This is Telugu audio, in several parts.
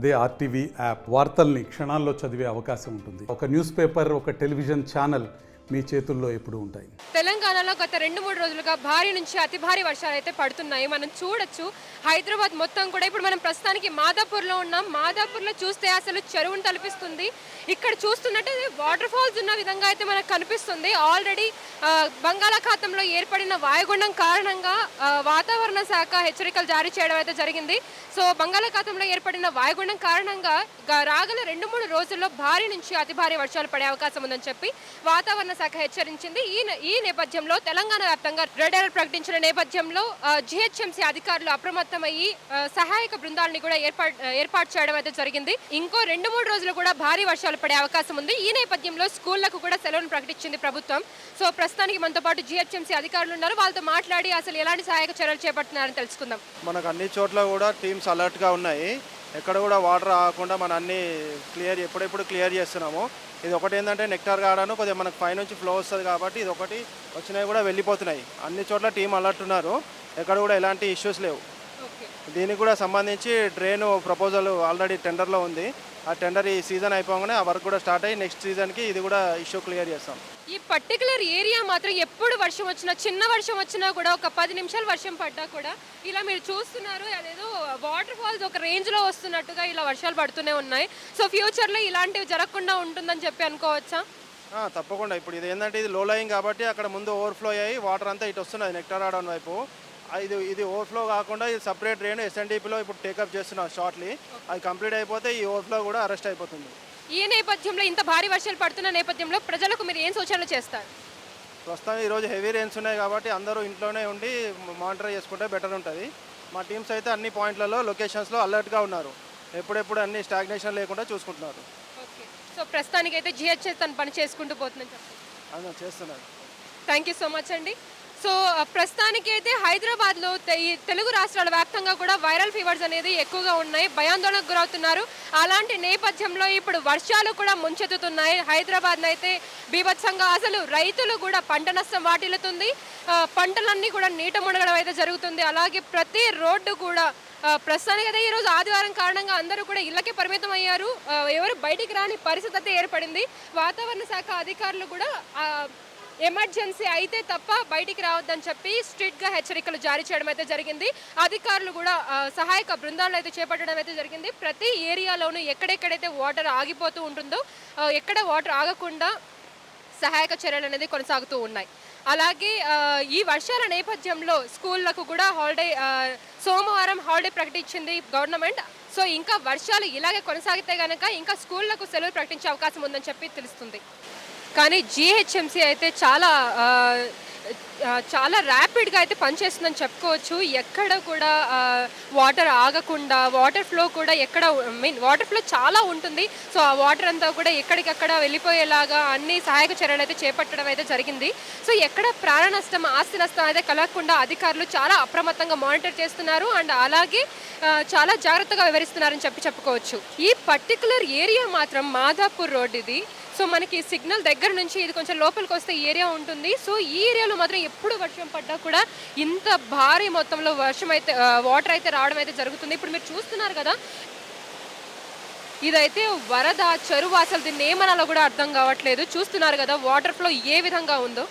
అదే ఆర్టీవీ యాప్ వార్తల్ని క్షణాల్లో చదివే అవకాశం ఉంటుంది. ఒక న్యూస్ పేపర్, ఒక టెలివిజన్ ఛానల్ మీ చేతుల్లో ఎప్పుడూ ఉంటాయి. తెలంగాణలో గత 2-3 రోజులుగా భారీ నుంచి అతి భారీ వర్షాలు అయితే పడుతున్నాయి. మనం చూడొచ్చు హైదరాబాద్ మొత్తం కూడా. ఇప్పుడు మనం ప్రస్తుతానికి మాదాపూర్లో ఉన్నాం. మాదాపూర్లో చూస్తే అసలు చెరువును తలపిస్తుంది. ఇక్కడ చూస్తున్నట్టు వాటర్ ఫాల్స్ ఉన్న విధంగా అయితే మనకు కనిపిస్తుంది. ఆల్రెడీ బంగాళాఖాతంలో ఏర్పడిన వాయుగుండం కారణంగా వాతావరణ శాఖ హెచ్చరికలు జారీ చేయడం అయితే జరిగింది. సో బంగాళాఖాతంలో ఏర్పడిన వాయుగుండం కారణంగా రాగల 2-3 రోజుల్లో భారీ నుంచి అతి భారీ వర్షాలు పడే అవకాశం ఉందని చెప్పి వాతావరణ శాఖ హెచ్చరించింది. ఈ నేపథ్యంలో తెలంగాణ వ్యాప్తంగా రెడ్ అలర్ట్ ప్రకటించిన నేపథ్యంలో జిహెచ్ఎంసీ అధికారులు అప్రమత్తమయ్యి సహాయక బృందాలని కూడా ఏర్పాటు చేయడం అయితే జరిగింది. ఇంకో 2-3 రోజులు కూడా భారీ వర్షాలు పడే అవకాశం ఉంది. ఈ నేపథ్యంలో స్కూళ్లకు కూడా సెలవును ప్రకటించింది ప్రభుత్వం. సో ప్రస్తుతానికి మనతో పాటు జిహెచ్ఎంసీ అధికారులు ఉన్నారు. వాళ్ళతో మాట్లాడి అసలు ఎలాంటి సహాయక చర్యలు చేపడుతున్నారని తెలుసుకుందాం. మనకు అన్ని చోట్ల కూడా టీమ్స్ అలర్ట్గా ఉన్నాయి. ఎక్కడ కూడా వాటర్ ఆగకుండా మనం అన్ని ఎప్పుడెప్పుడు క్లియర్ చేస్తున్నాము. ఇది ఒకటి ఏంటంటే నెక్టార్ గార్డెన్ కొద్దిగా మనకు పైనుంచి ఫ్లో వస్తుంది కాబట్టి ఇది ఒకటి వచ్చినాయి కూడా వెళ్ళిపోతున్నాయి. అన్ని చోట్ల టీం అలర్ట్ ఉన్నారు. ఎక్కడ కూడా ఎలాంటి ఇష్యూస్ లేవు. దీనికి కూడా సంబంధించి డ్రైన్ ప్రపోజల్ ఆల్రెడీ టెండర్లో ఉంది. ఆ టెండర్ ఈ సీజన్ అయిపోగానే ఆ వర్క్ కూడా స్టార్ట్ అయ్యి నెక్స్ట్ సీజన్కి ఇది కూడా ఇష్యూ క్లియర్ చేస్తాం. ఈ పర్టికులర్ ఏరియా మాత్రం ఎప్పుడు వర్షం వచ్చినా, చిన్న వర్షం వచ్చినా కూడా, ఒక 10 నిమిషాలు వర్షం పడ్డా కూడా ఇలా మీరు చూస్తున్నారు అదేదో వాటర్ ఫాల్స్ ఒక రేంజ్లో వస్తున్నట్టుగా ఇలా వర్షాలు పడుతూనే ఉన్నాయి. సో ఫ్యూచర్లో ఇలాంటివి జరగకుండా ఉంటుందని చెప్పి అనుకోవచ్చా? తప్పకుండా. ఇప్పుడు ఇది ఏంటంటే ఇది లో లయింగ్ కాబట్టి అక్కడ ముందు ఓవర్ఫ్లో అయ్యి వాటర్ అంతా ఇటు వస్తున్నది నెక్టార్ గార్డెన్ వైపు. ఇది ఓవర్ఫ్లో కాకుండా ఇది సపరేట్ డ్రైన్ ఎస్ఎన్డిపిలో ఇప్పుడు టేకప్ చేస్తున్నాం షార్ట్లీ. అది కంప్లీట్ అయిపోతే ఈ ఓవర్ఫ్లో కూడా అరెస్ట్ అయిపోతుంది. ఈ నేపథ్యంలో ఇంత భారీ వర్షాలు పడుతున్న నేపథ్యంలో ప్రజలకు మీరు ఏం సూచనలు చేస్తారు? ప్రస్తుతం ఈరోజు హెవీ రెయిన్స్ ఉన్నాయి కాబట్టి అందరూ ఇంట్లోనే ఉండి మానిటర్ చేసుకుంటే బెటర్ ఉంటుంది. మా టీమ్స్ అయితే అన్ని పాయింట్లలో లొకేషన్స్లో అలర్ట్గా ఉన్నారు. ఎప్పుడెప్పుడు అన్ని స్టాగ్నేషన్ లేకుండా చూసుకుంటున్నారు. ఓకే. సో ప్రస్తుతానికైతే జిహెచ్ఎస్ తను పని చేసుకుంటూ పోతుందని చెప్పి చేస్తున్నారు. థ్యాంక్ యూ సో మచ్ అండి. సో ప్రస్తుతానికి అయితే హైదరాబాద్లో ఈ తెలుగు రాష్ట్రాల వ్యాప్తంగా కూడా వైరల్ ఫీవర్స్ అనేది ఎక్కువగా ఉన్నాయి. భయాందోళనకు గురవుతున్నారు. అలాంటి నేపథ్యంలో ఇప్పుడు వర్షాలు కూడా ముంచెత్తుతున్నాయి. హైదరాబాద్లో అయితే బీభత్సంగా అసలు రైతులు కూడా పంట నష్టం వాటిల్లుతుంది. పంటలన్నీ కూడా నీట మునగడం అయితే జరుగుతుంది. అలాగే ప్రతి రోడ్డు కూడా ప్రస్తుతానికి అయితే ఈరోజు ఆదివారం కారణంగా అందరూ కూడా ఇళ్ళకే పరిమితం అయ్యారు. ఎవరు బయటికి రాని పరిస్థితి అయితే ఏర్పడింది. వాతావరణ శాఖ అధికారులు కూడా ఎమర్జెన్సీ అయితే తప్ప బయటికి రావద్దని చెప్పి స్ట్రిక్ట్గా హెచ్చరికలు జారీ చేయడం అయితే జరిగింది. అధికారులు కూడా సహాయక బృందాలు అయితే చేపట్టడం అయితే జరిగింది. ప్రతి ఏరియాలోనూ ఎక్కడెక్కడైతే వాటర్ ఆగిపోతూ ఉంటుందో ఎక్కడ వాటర్ ఆగకుండా సహాయక చర్యలు అనేది కొనసాగుతూ ఉన్నాయి. అలాగే ఈ వర్షాల నేపథ్యంలో స్కూళ్లకు కూడా సోమవారం హాలిడే ప్రకటించింది గవర్నమెంట్. సో ఇంకా వర్షాలు ఇలాగే కొనసాగితే కనుక ఇంకా స్కూళ్లకు సెలవు ప్రకటించే అవకాశం ఉందని చెప్పి తెలుస్తుంది. కానీ జిహెచ్ఎంసీ అయితే చాలా ర్యాపిడ్గా అయితే పనిచేస్తుందని చెప్పుకోవచ్చు. ఎక్కడ కూడా వాటర్ ఆగకుండా, వాటర్ ఫ్లో కూడా వాటర్ ఫ్లో చాలా ఉంటుంది. సో ఆ వాటర్ అంతా కూడా ఎక్కడికక్కడ వెళ్ళిపోయేలాగా అన్ని సహాయక చర్యలు అయితే చేపట్టడం అయితే జరిగింది. సో ఎక్కడ ప్రాణ నష్టం, ఆస్తి నష్టం అయితే కలగకుండా అధికారులు చాలా అప్రమత్తంగా మానిటర్ చేస్తున్నారు. అండ్ అలాగే చాలా జాగ్రత్తగా వివరిస్తున్నారని చెప్పుకోవచ్చు. ఈ పర్టికులర్ ఏరియా మాత్రం మాదాపూర్ రోడ్ ఇది. సో మనకి సిగ్నల్ దగ్గర నుంచి ఇది కొంచెం లోపలికి వస్తే ఏరియా ఉంటుంది. సో ఈ ఏరియాలో మాత్రం ఎప్పుడు వర్షం పడ్డా కూడా ఇంత భారీ మొత్తంలో వాటర్ అయితే రావడం అయితే జరుగుతుంది. ఇప్పుడు మీరు చూస్తున్నారు కదా, ఇదైతే వరద చెరువు, అసలు దీన్ని ఏమనాలో కూడా అర్థం కావట్లేదు. చూస్తున్నారు కదా వాటర్ ఫ్లో ఏ విధంగా ఉందో.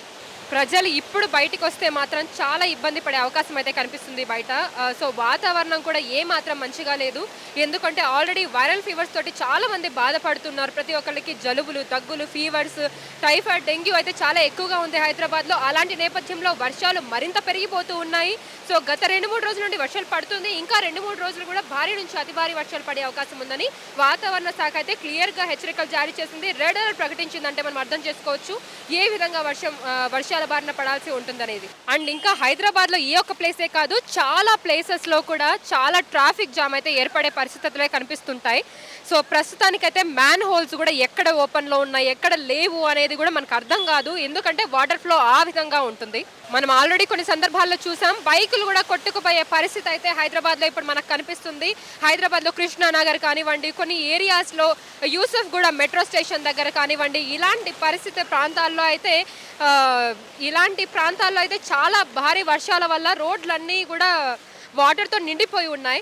ప్రజలు ఇప్పుడు బయటికి వస్తే మాత్రం చాలా ఇబ్బంది పడే అవకాశం అయితే కనిపిస్తుంది బయట. సో వాతావరణం కూడా ఏమాత్రం మంచిగా లేదు. ఎందుకంటే ఆల్రెడీ వైరల్ ఫీవర్స్ తోటి చాలా మంది బాధపడుతున్నారు. ప్రతి ఒక్కరికి జలుబులు, దగ్గులు, ఫీవర్స్, టైఫాయిడ్, డెంగ్యూ అయితే చాలా ఎక్కువగా ఉంది హైదరాబాద్లో. అలాంటి నేపథ్యంలో వర్షాలు మరింత పెరిగిపోతూ ఉన్నాయి. సో గత 2-3 రోజుల నుండి వర్షాలు పడుతుంది. ఇంకా 2-3 రోజులు కూడా భారీ నుంచి అతి భారీ వర్షాలు పడే అవకాశం ఉందని వాతావరణ శాఖ అయితే క్లియర్గా హెచ్చరికలు జారీ చేసింది. రెడ్ అలర్ట్ ప్రకటించిందంటే మనం అర్థం చేసుకోవచ్చు ఏ విధంగా వర్షాల బారిన పడాల్సి ఉంటుందనేది. అండ్ ఇంకా హైదరాబాద్లో ఈ ఒక్క ప్లేసే కాదు, చాలా ప్లేసెస్లో కూడా చాలా ట్రాఫిక్ జామ్ అయితే ఏర్పడే పరిస్థితులే కనిపిస్తుంటాయి. సో ప్రస్తుతానికైతే మ్యాన్ హోల్స్ కూడా ఎక్కడ ఓపెన్లో ఉన్నాయి, ఎక్కడ లేవు అనేది కూడా మనకు అర్థం కాదు. ఎందుకంటే వాటర్ ఫ్లో ఆ విధంగా ఉంటుంది. మనం ఆల్రెడీ కొన్ని సందర్భాల్లో చూసాం, బైకులు కూడా కొట్టుకుపోయే పరిస్థితి అయితే హైదరాబాద్లో ఇప్పుడు మనకు కనిపిస్తుంది. హైదరాబాద్లో కృష్ణానగర్ కానివ్వండి, కొన్ని ఏరియాస్లో యూసఫ్ కూడా మెట్రో స్టేషన్ దగ్గర కానివ్వండి, ఇలాంటి ప్రాంతాల్లో అయితే చాలా భారీ వర్షాల వల్ల రోడ్లన్నీ కూడా వాటర్తో నిండిపోయి ఉన్నాయి.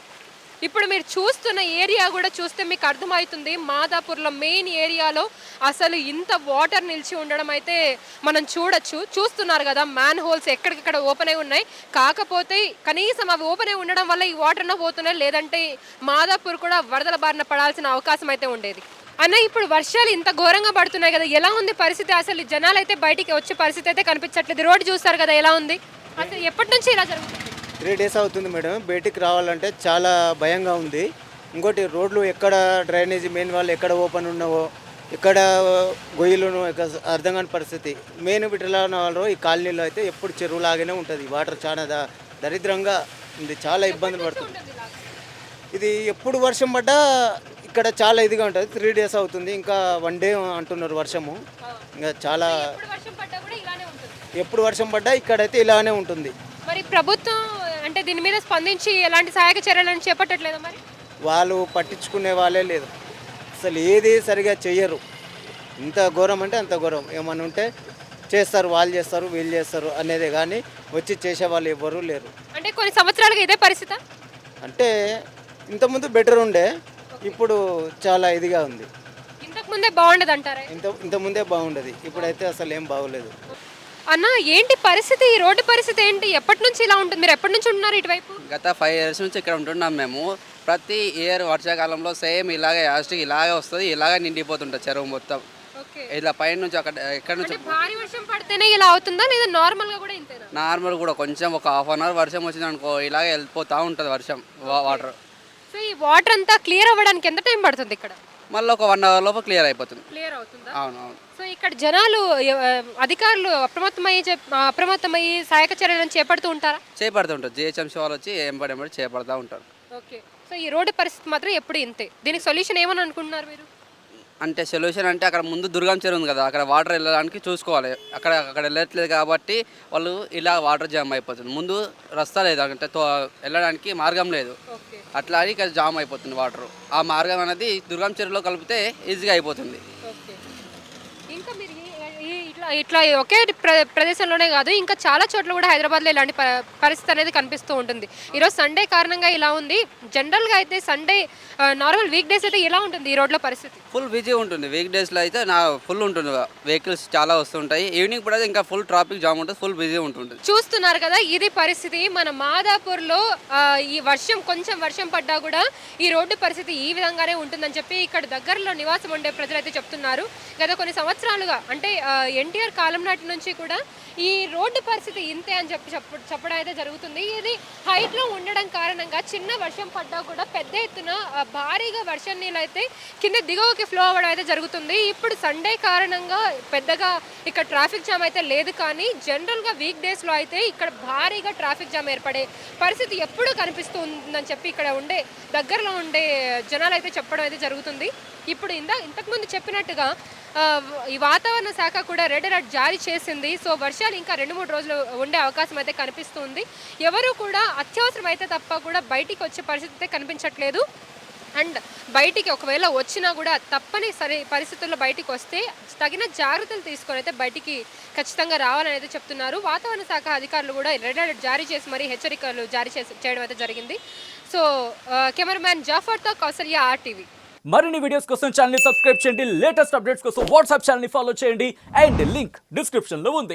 ఇప్పుడు మీరు చూస్తున్న ఏరియా కూడా చూస్తే మీకు అర్థమవుతుంది మాదాపూర్లో మెయిన్ ఏరియాలో అసలు ఇంత వాటర్ నిలిచి ఉండడం అయితే మనం చూస్తున్నారు కదా, మ్యాన్ హోల్స్ ఎక్కడికక్కడ ఓపెన్ అయి ఉన్నాయి. కాకపోతే కనీసం అవి ఓపెన్ అయి ఉండడం వల్ల ఈ వాటర్ పోతున్నాయి, లేదంటే మాదాపూర్ కూడా వరదల బారిన పడాల్సిన అవకాశం అయితే ఉండేది. అన్న ఇప్పుడు వర్షాలు ఇంత ఘోరంగా పడుతున్నాయి కదా, ఎలా ఉంది పరిస్థితి? అసలు జనాలు అయితే బయటికి వచ్చే పరిస్థితి అయితే కనిపించట్లేదు. రోడ్డు చూస్తారు కదా ఎలా ఉంది, అసలు ఎప్పటి నుంచి ఇలా జరుగుతుంది? 3 days అవుతుంది మేడం. బయటికి రావాలంటే చాలా భయంగా ఉంది. ఇంకోటి రోడ్లు ఎక్కడ డ్రైనేజీ మెయిన్ వాళ్ళు ఎక్కడ ఓపెన్ ఉన్నావో, ఎక్కడ గొయ్యలు అర్థం కాని పరిస్థితి. మెయిన్ విటలాన వాళ్ళు ఈ కాలనీలో అయితే ఎప్పుడు చెరువులాగానే ఉంటుంది. వాటర్ చాలా దరిద్రంగా ఉంది, చాలా ఇబ్బందులు పడుతుంది. ఇది ఎప్పుడు వర్షం పడ్డా ఇక్కడ చాలా ఇదిగా ఉంటుంది. 3 days అవుతుంది, ఇంకా 1 day అంటున్నారు వర్షము. ఇంకా చాలా ఎప్పుడు వర్షం పడ్డా ఇక్కడైతే ఇలానే ఉంటుంది. మరి ప్రభుత్వం అంటే దీని మీద స్పందించి ఎలాంటి సహాయక చర్యలను చేపట్టట్లేదా? మరి వాళ్ళు పట్టించుకునే వాళ్ళే లేదు, అసలు ఏది సరిగా చెయ్యరు. ఇంత ఘోరం అంటే అంత ఘోరం. ఏమన్నా ఉంటే చేస్తారు, వాళ్ళు చేస్తారు, వీళ్ళు చేస్తారు అనేదే కానీ వచ్చి చేసే వాళ్ళు ఎవ్వరూ లేరు. అంటే కొన్ని సంవత్సరాలుగా ఇదే పరిస్థితి. అంటే ఇంతకుముందు బెటర్ ఉండే, ఇప్పుడు చాలా ఇదిగా ఉంది. ఇంతకుముందే బాగుండదు అంటారా? ఇంతకుముందే బాగుండేది, ఇప్పుడైతే అసలు ఏం బాగోలేదు. అన్న ఏంటి పరిస్థితి, ఈ రోడ్డు పరిస్థితి ఏంటి? ఎప్పటి నుంచి ఇలా ఉంటుంది? మీరు ఎప్పటి నుంచి ఉంటున్నారు ఇటువైపు? గత 5 years నుంచి ఇక్కడ ఉంటున్నాం మేము. ప్రతి ఇయర్ వర్షాకాలంలో సేమ్ ఇలాగే యాస్టిక్ ఇలాగే వస్తుంది, ఇలాగే నిండిపోతుంటుంది చెరువు మొత్తం. ఇలా పైన నుంచి అక్కడ ఎక్కడ నుంచి భారీ వర్షం పడితేనే ఇలా అవుతుందా లేదా నార్మల్ గా కూడా ఇంతేనా? నార్మల్ కూడా కొంచెం ఒక 1/2 hour వర్షం వచ్చింది అనుకో, ఇలాగే వెళ్ళిపోతూ ఉంటుంది వర్షం వాటర్. సో ఈ వాటర్ అంతా క్లియర్ అవ్వడానికి ఎంత టైం పడుతుంది ఇక్కడ? మళ్ళీ ఒక 1 hour లోపు క్లియర్ అయిపోతుంది. క్లియర్ అవుతుందా? అవును అవును. సో ఇక్కడ జనాలు అధికారులు అప్రమత్తమయ్యి సహాయక చర్యలను చేపడుతూ ఉంటారా? చేపడుతుంటారు, జిహెచ్ఎంసీ వాళ్ళు వచ్చి ఎంబడి చేపడుతూ ఉంటారు. ఓకే. సో ఈ రోడ్డు పరిస్థితి మాత్రం ఎప్పుడు ఇంతే. దీనికి సొల్యూషన్ ఏమని అనుకుంటున్నారు మీరు? అంటే సొల్యూషన్ అంటే అక్కడ ముందు దుర్గం చెరువు ఉంది కదా, అక్కడ వాటర్ వెళ్ళడానికి చూసుకోవాలి. అక్కడ వెళ్ళట్లేదు కాబట్టి వాళ్ళు ఇలా వాటర్ జామ్ అయిపోతుంది. ముందు రస్తా లేదు, అంటే వెళ్ళడానికి మార్గం లేదు, అట్లా అని ఇక్కడ జామ్ అయిపోతుంది వాటర్. ఆ మార్గం అనేది దుర్గం చెరువులో కలిపితే ఈజీగా అయిపోతుంది. ఇంకా మీరు ఇట్లా ఒకే ప్రదేశంలోనే కాదు, ఇంకా చాలా చోట్ల కూడా హైదరాబాద్లో ఇలాంటి పరిస్థితి అనేది కనిపిస్తూ ఉంటుంది. ఈరోజు సండే కారణంగా ఇలా ఉంది. జనరల్గా అయితే సండే నార్మల్ వీక్ డేస్ అయితే ఎలా ఉంటుంది ఈ రోడ్లో పరిస్థితి? ఫుల్ బిజీ ఉంటుంది. వీక్ డేస్లో అయితే ఫుల్ ఉంటుంది, వెహికల్స్ చాలా వస్తుంటాయి. ఈవినింగ్ కూడా ఇంకా ఫుల్ ట్రాఫిక్ జామ్ ఉంటుంది, ఫుల్ బిజీ ఉంటుంది. చూస్తున్నారు కదా, ఇది పరిస్థితి. మన మాదాపూర్లో ఈ కొంచెం వర్షం పడ్డా కూడా ఈ రోడ్డు పరిస్థితి ఈ విధంగానే ఉంటుందని చెప్పి ఇక్కడ దగ్గరలో నివాసం ఉండే ప్రజలు అయితే చెప్తున్నారు. గత కొన్ని సంవత్సరాలుగా అంటే ఎన్టీఆర్ కాలం నాటి నుంచి కూడా ఈ రోడ్డు పరిస్థితి ఇంతే అని చెప్పడం అయితే జరుగుతుంది. ఇది హైట్లో ఉండడం కారణంగా చిన్న వర్షం పడ్డా కూడా పెద్ద ఎత్తున భారీగా వర్షం నీళ్ళు అయితే కింద దిగువకి ఫ్లో అవ్వడం అయితే జరుగుతుంది. ఇప్పుడు సండే కారణంగా పెద్దగా ఇక్కడ ట్రాఫిక్ జామ్ అయితే లేదు, కానీ జనరల్గా వీక్ డేస్లో అయితే ఇక్కడ భారీగా ట్రాఫిక్ జామ్ ఏర్పడే పరిస్థితి ఎప్పుడూ కనిపిస్తూ ఉందని చెప్పి ఇక్కడ దగ్గరలో ఉండే జనాలు అయితే చెప్పడం అయితే జరుగుతుంది. ఇప్పుడు ఇంతకుముందు చెప్పినట్టుగా ఈ వాతావరణ శాఖ కూడా రెడ్ అలర్ట్ జారీ చేసింది. సో వర్షాలు ఇంకా 2-3 రోజులు ఉండే అవకాశం అయితే కనిపిస్తుంది. ఎవరు కూడా అత్యవసరం అయితే తప్ప కూడా బయటికి వచ్చే పరిస్థితి అయితే కనిపించట్లేదు. అండ్ బయటికి ఒకవేళ వచ్చినా కూడా తప్పనిసరి పరిస్థితుల్లో బయటికి వస్తే తగిన జాగ్రత్తలు తీసుకొని అయితే బయటికి ఖచ్చితంగా రావాలని అయితే చెప్తున్నారు. వాతావరణ శాఖ అధికారులు కూడా రెడ్ అలర్ట్ జారీ చేసి మరీ హెచ్చరికలు జారీ చేయడం అయితే జరిగింది. సో కెమెరామ్యాన్ జాఫర్తో కౌసల్య RTV. మరిన్ని వీడియోస్ కోసం ఛానల్ ని సబ్స్క్రైబ్ చేయండి. లేటెస్ట్ అప్డేట్స్ కోసం వాట్సాప్ ఛానల్ ని ఫాలో చేయండి. అండ్ లింక్ డిస్క్రిప్షన్ లో ఉంది.